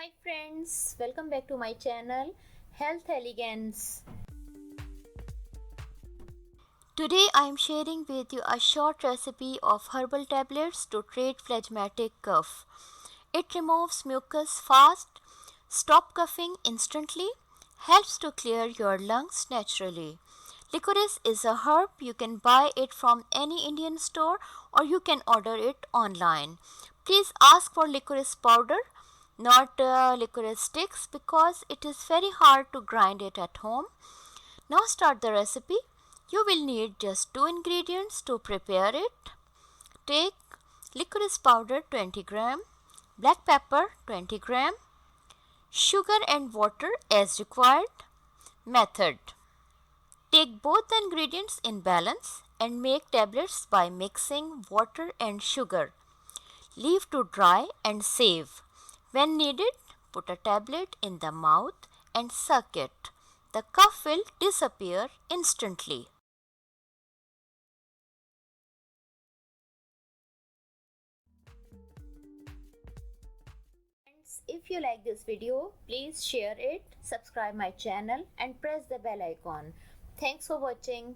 Hi friends, welcome back to my channel Health Elegance. Today I am sharing with you a short recipe of herbal tablets to treat phlegmatic cough. It removes mucus fast, stops coughing instantly, helps to clear your lungs naturally. Licorice is a herb. You can buy it from any Indian store or you can order it online. Please ask for licorice powder, not licorice sticks, because it is very hard to grind it at home. Now start the recipe. You will need just 2 ingredients to prepare it. Take licorice powder 20 gram, black pepper 20 gram, sugar and water as required. Method: take both the ingredients in balance and make tablets by mixing water and sugar. Leave to dry and save. When needed, put a tablet in the mouth and suck it. The cough will disappear instantly. Friends, if you like this video, please share it, subscribe my channel and press the bell icon. Thanks for watching.